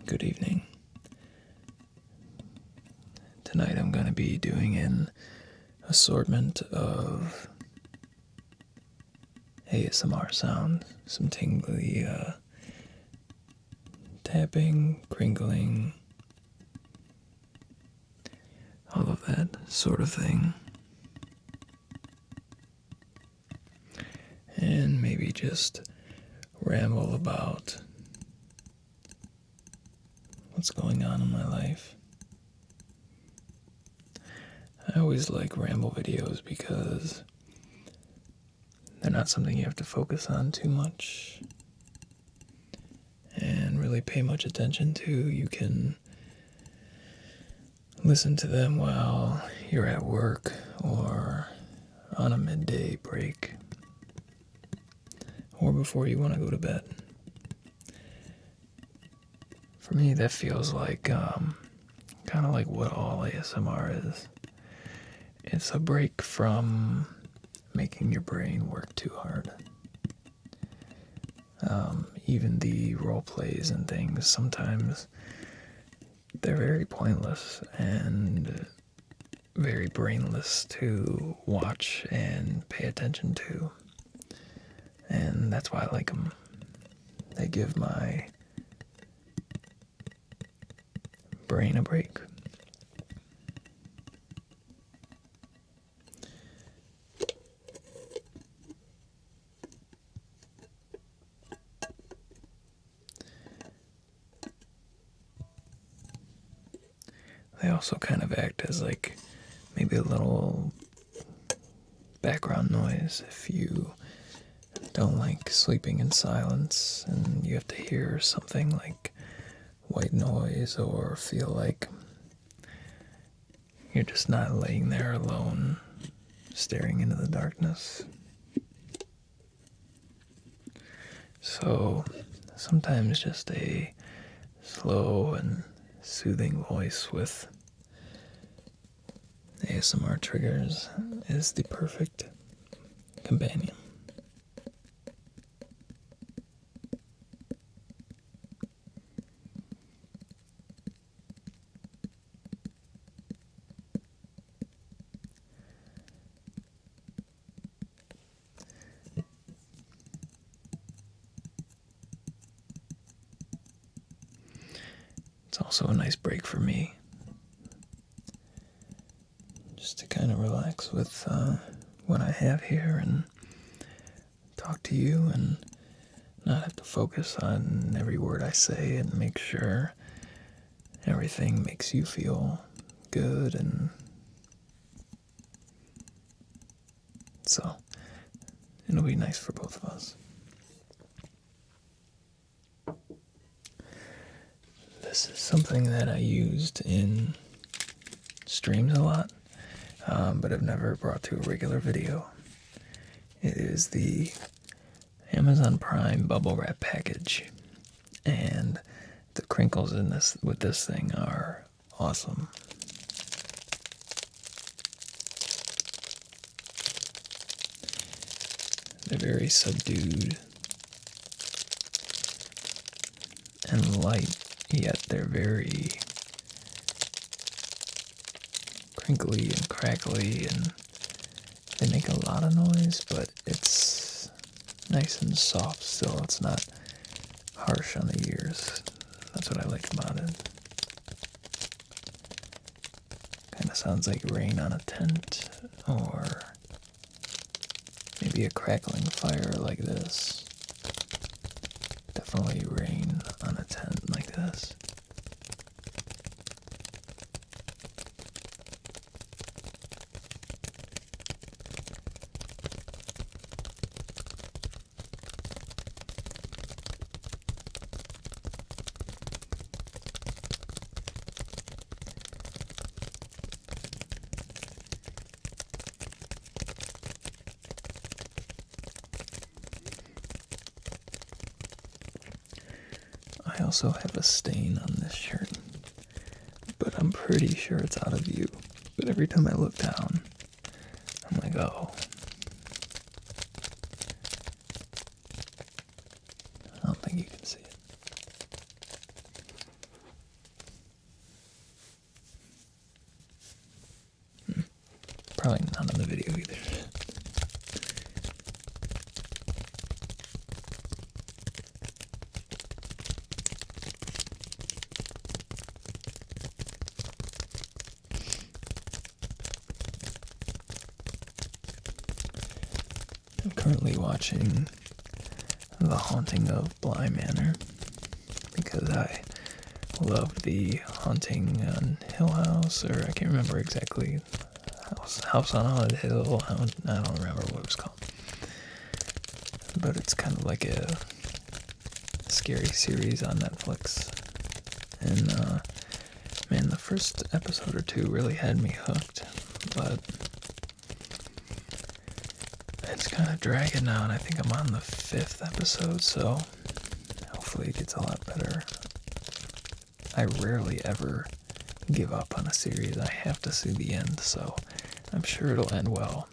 good evening. Tonight I'm going to be doing an assortment of ASMR sounds, some tingly tapping, crinkling, all of that sort of thing. And maybe just ramble about what's going on in my life. I always like ramble videos because they're not something you have to focus on too much and really pay much attention to. You can listen to them while you're at work or on a midday break or before you want to go to bed. For me, that feels like kind of like what all ASMR is. It's a break from making your brain work too hard. Even the role plays and things, sometimes they're very pointless and very brainless to watch and pay attention to. And that's why I like them. They give my brain a break. They also kind of act as like maybe a little background noise if you don't like sleeping in silence and you have to hear something like white noise or feel like you're just not laying there alone staring into the darkness. So sometimes just a slow and soothing voice with ASMR triggers is the perfect companion. It's also a nice break for me, just to kind of relax with what I have here and talk to you and not have to focus on every word I say and make sure everything makes you feel good. And so it'll be nice for both of us. This is something that I used in streams a lot, but I've never brought to a regular video. It is the Amazon Prime bubble wrap package, and the crinkles in this with this thing are awesome. They're very subdued and light, yet they're very crinkly and crackly, and they make a lot of noise, but it's nice and soft still. It's not harsh on the ears. That's what I like about it. Kind of sounds like rain on a tent, or maybe a crackling fire like this. Definitely rain on a tent like this. I also have a stain on this shirt, but I'm pretty sure it's out of view. But every time I look down, I'm like, oh. I don't think you can see it. Probably not in the video either. I'm currently watching The Haunting of Bly Manor because I loved The Haunting on Hill House, or I can't remember exactly. House on Haunted Hill. I don't remember what it was called. But it's kind of like a scary series on Netflix. And, man, the first episode or two really had me hooked. But it's kind of dragging now, and I think I'm on the 5th episode, so hopefully it gets a lot better. I rarely ever give up on a series. I have to see the end, so I'm sure it'll end well.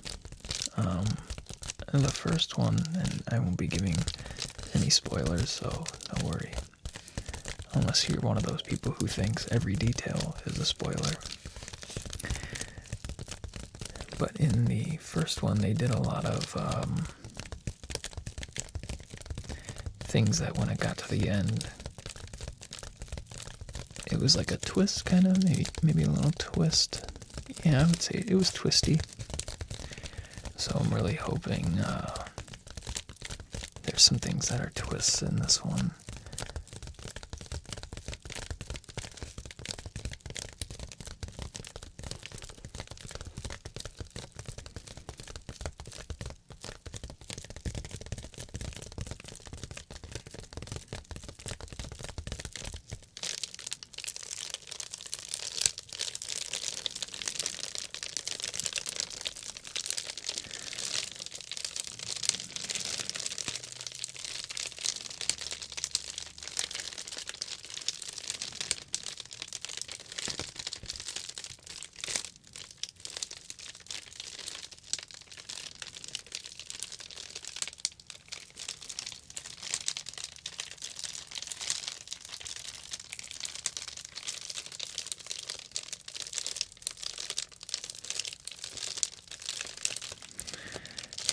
And the first one, and I won't be giving any spoilers, so don't worry. Unless you're one of those people who thinks every detail is a spoiler. But in the first one, they did a lot of things that when it got to the end, it was like a twist, kind of, maybe a little twist. Yeah, I would say it was twisty. So I'm really hoping there's some things that are twists in this one.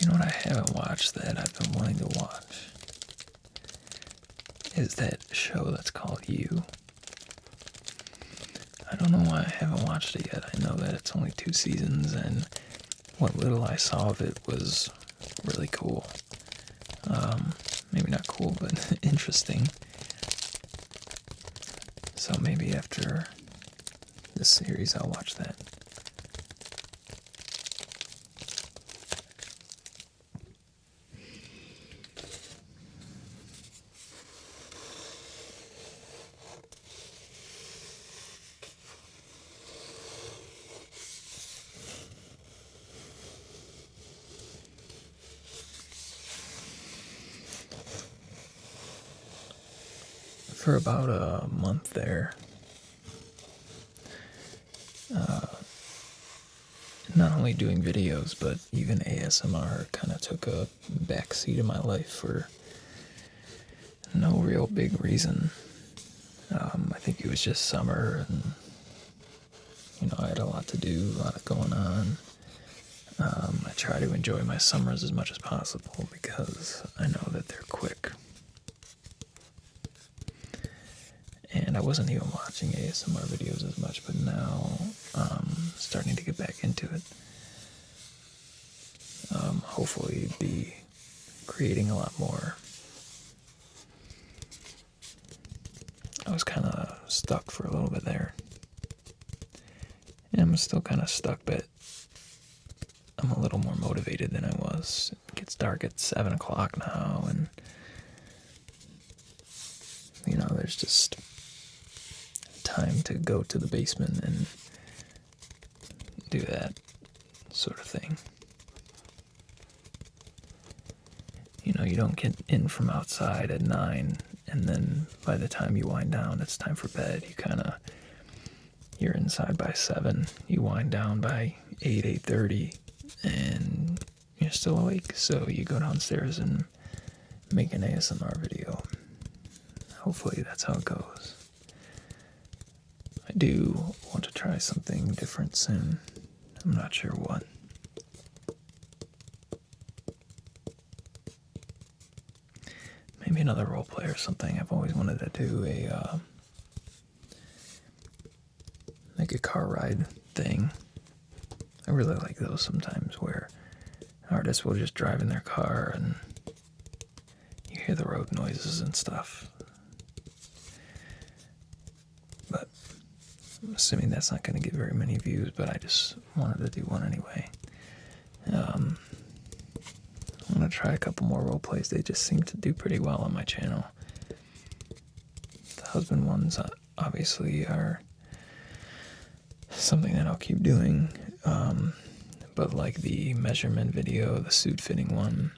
You know what I haven't watched that I've been wanting to watch? Is that show that's called You. I don't know why I haven't watched it yet. I know that it's only 2 seasons, and what little I saw of it was really cool. Maybe not cool, but interesting. So maybe after this series, I'll watch that. For about a month there, not only doing videos, but even ASMR kind of took a backseat in my life for no real big reason. I think it was just summer, and I had a lot to do, a lot going on. I try to enjoy my summers as much as possible because I know that they're quick. And I wasn't even watching ASMR videos as much, but now I'm starting to get back into it. Hopefully be creating a lot more. I was kind of stuck for a little bit there. And I'm still kind of stuck, but I'm a little more motivated than I was. It gets dark at 7 o'clock now, and there's just time to go to the basement and do that sort of thing. You don't get in from outside at 9, and then by the time you wind down, it's time for bed. You're inside by 7. You wind down by 8, 8:30, and you're still awake. So you go downstairs and make an ASMR video. Hopefully that's how it goes. I do want to try something different soon. I'm not sure what. maybe another role play or something. I've always wanted to do like a car ride thing. I really like those sometimes where artists will just drive in their car and you hear the road noises and stuff. But I'm assuming that's not going to get very many views, but I just wanted to do one anyway. I'm going to try a couple more role plays. They just seem to do pretty well on my channel. The husband ones obviously are something that I'll keep doing. But like the measurement video, the suit fitting one,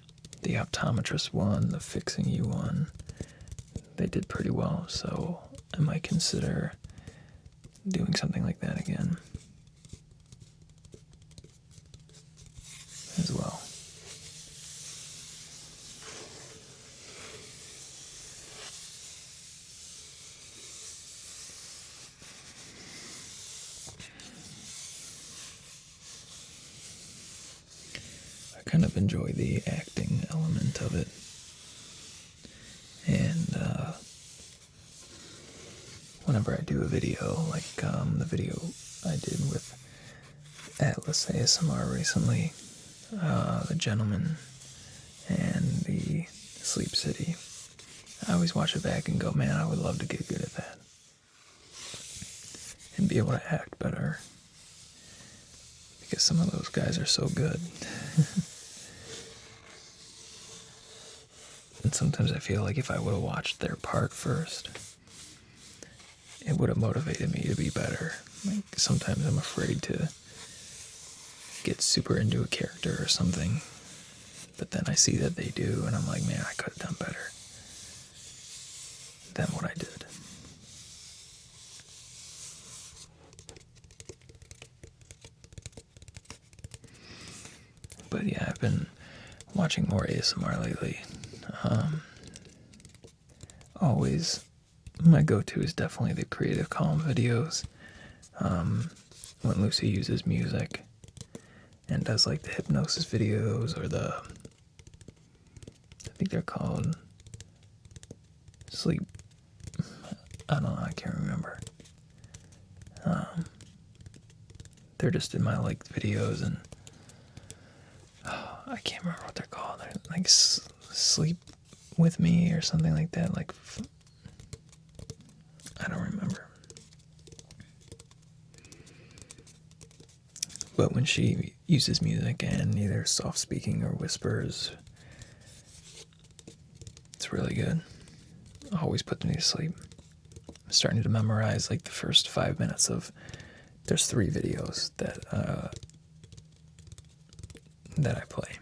the optometrist one, the fixing you one, they did pretty well, so I might consider doing something like that again as well. I kind of enjoy the acting element of it. And whenever I do a video, like the video I did with Atlas ASMR recently, the gentleman and the Sleep City, I always watch it back and go, man, I would love to get good at that and be able to act better, because some of those guys are so good. And sometimes I feel like if I would have watched their part first, it would have motivated me to be better. Like sometimes I'm afraid to get super into a character or something, but then I see that they do, and I'm like, man, I could have done better than what I did. But yeah, I've been watching more ASMR lately. Always, my go-to is definitely the Creative Calm videos. When Lucy uses music and does like the hypnosis videos, or I think they're called sleep, I don't know, I can't remember. They're just in my liked videos, and I can't remember what they're called. They're like sleep with me or something like that. Like, I don't remember. But when she uses music and either soft speaking or whispers, it's really good. Always puts me to sleep. I'm starting to memorize like the first 5 minutes of. There's 3 videos that I play.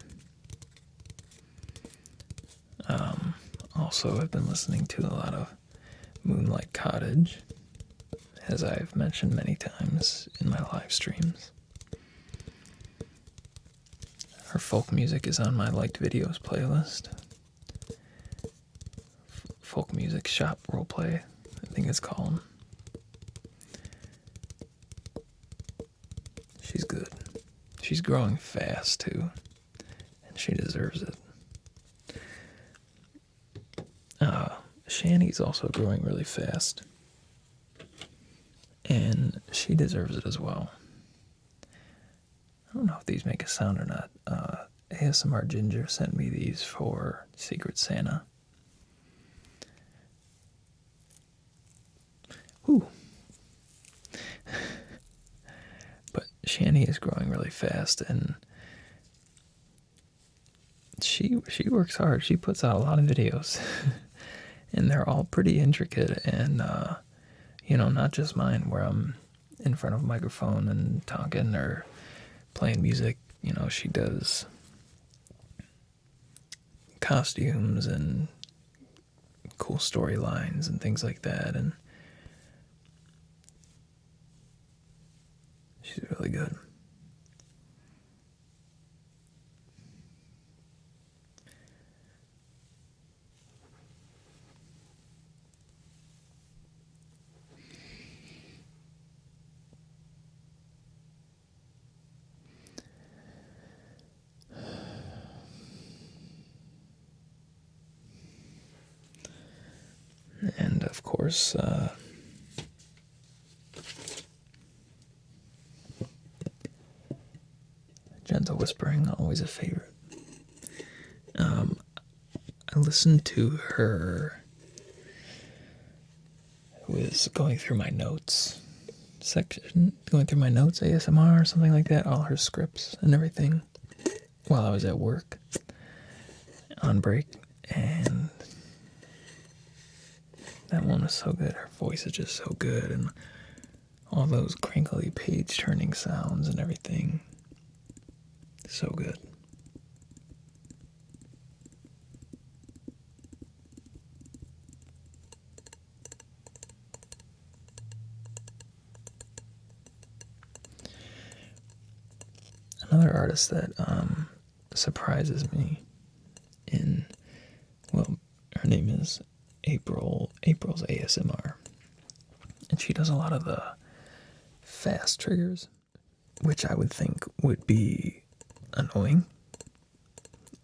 Also, I've been listening to a lot of Moonlight Cottage, as I've mentioned many times in my live streams. Her folk music is on my liked videos playlist. Folk music shop roleplay, I think it's called. She's good. She's growing fast too, and she deserves it. Shani's also growing really fast, and she deserves it as well. I don't know if these make a sound or not. ASMR Ginger sent me these for Secret Santa. Whew. But Shani is growing really fast, and she works hard. She puts out a lot of videos, and they're all pretty intricate, and not just mine where I'm in front of a microphone and talking or playing music. She does costumes and cool storylines and things like that, and she's really good. of course, gentle whispering, always a favorite. I listened to her, who was going through my notes section, going through my notes, ASMR or something like that, all her scripts and everything, while I was at work on break, and that one was so good. Her voice is just so good, and all those crinkly page turning sounds and everything. So good. Another artist that surprises me her name is April's ASMR, and she does a lot of the fast triggers, which I would think would be annoying,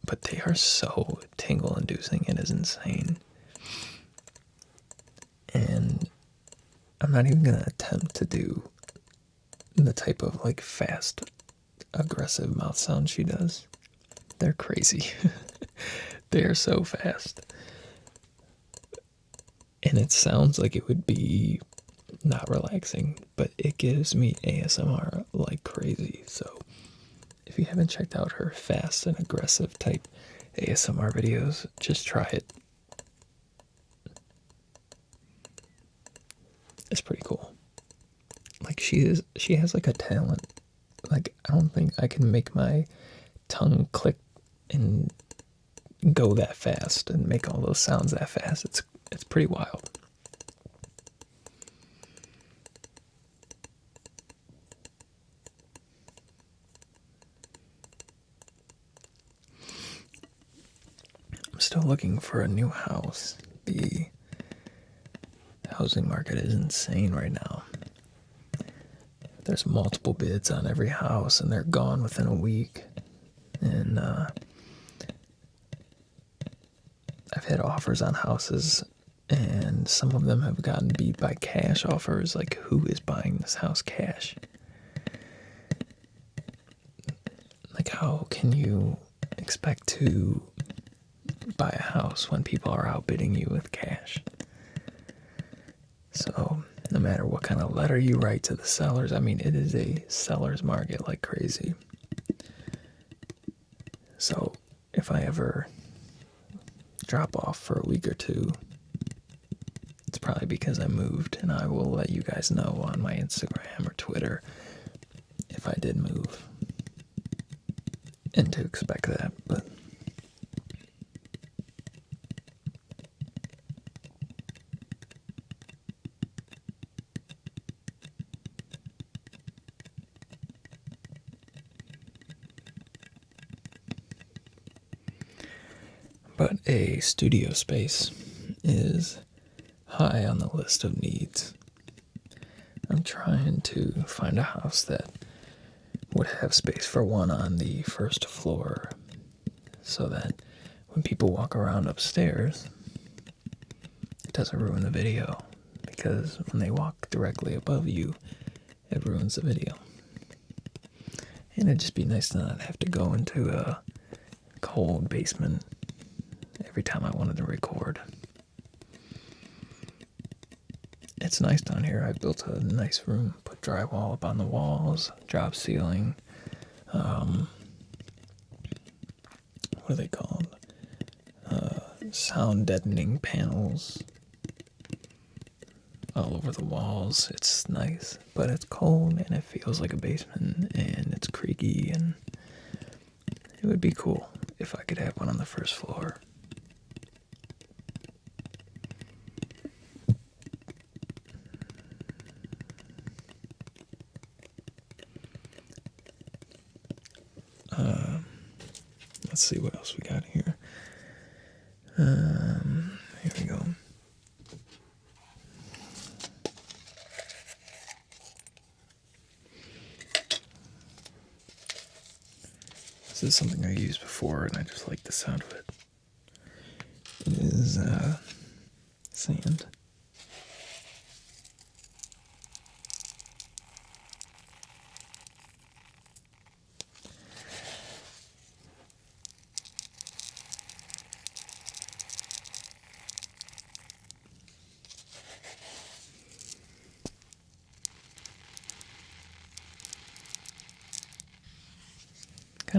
but they are so tingle inducing. It is insane. And I'm not even gonna attempt to do the type of like fast aggressive mouth sounds she does. They're crazy. They are so fast. And it sounds like it would be not relaxing, but it gives me ASMR like crazy. So if you haven't checked out her fast and aggressive type ASMR videos, just try it. It's pretty cool. Like she has like a talent. Like I don't think I can make my tongue click and go that fast and make all those sounds that fast. It's pretty wild. I'm still looking for a new house. The housing market is insane right now. There's multiple bids on every house, and they're gone within a week. And I've had offers on houses, and some of them have gotten beat by cash offers. Like, who is buying this house cash? Like, how can you expect to buy a house when people are outbidding you with cash? So no matter what kind of letter you write to the sellers, I mean, it is a seller's market like crazy. So if I ever drop off for a week or two, it's probably because I moved, and I will let you guys know on my Instagram or Twitter if I did move, and to expect that. But a studio space is high on the list of needs. I'm trying to find a house that would have space for one on the first floor, so that when people walk around upstairs, it doesn't ruin the video, because when they walk directly above you, it ruins the video. And it'd just be nice to not have to go into a cold basement every time I wanted to record. It's nice down here. I built a nice room, put drywall up on the walls, drop ceiling. What are they called? Sound deadening panels all over the walls. It's nice, but it's cold and it feels like a basement, and it's creaky, and it would be cool if I could have one on the first floor. Let's see what else we got here. Here we go. This is something I used before, and I just like the sound of it. It is sand.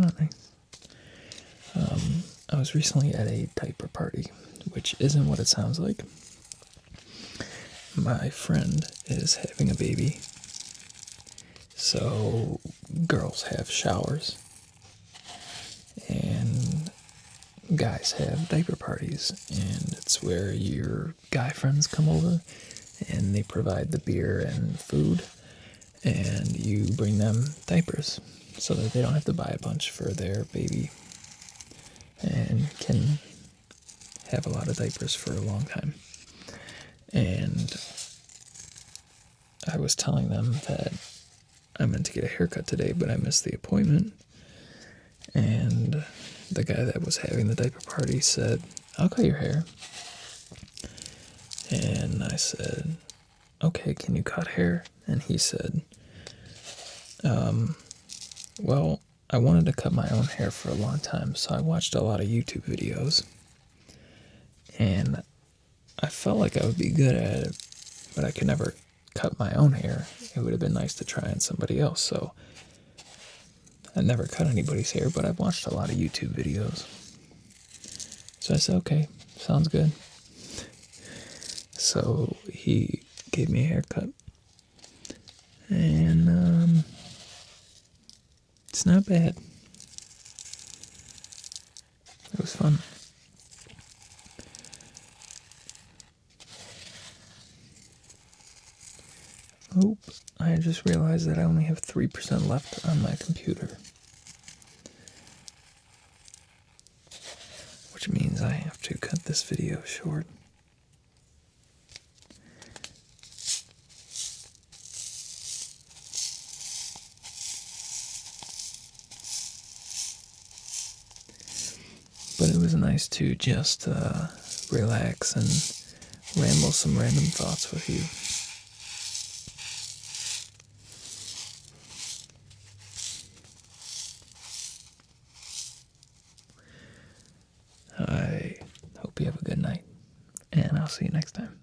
kind of nice. I was recently at a diaper party, which isn't what it sounds like. My friend is having a baby, so girls have showers, and guys have diaper parties, and it's where your guy friends come over, and they provide the beer and food, and you bring them diapers so that they don't have to buy a bunch for their baby and can have a lot of diapers for a long time. And I was telling them that I meant to get a haircut today, but I missed the appointment. And the guy that was having the diaper party said, "I'll cut your hair." And I said, "Okay, can you cut hair?" And he said, well, I wanted to cut my own hair for a long time, so I watched a lot of YouTube videos. And I felt like I would be good at it, but I could never cut my own hair. It would have been nice to try on somebody else, so I never cut anybody's hair, but I've watched a lot of YouTube videos. So I said, okay, sounds good. So he gave me a haircut, and it's not bad. It was fun. Oh, I just realized that I only have 3% left on my computer, which means I have to cut this video short. But it was nice to just relax and ramble some random thoughts with you. I hope you have a good night, and I'll see you next time.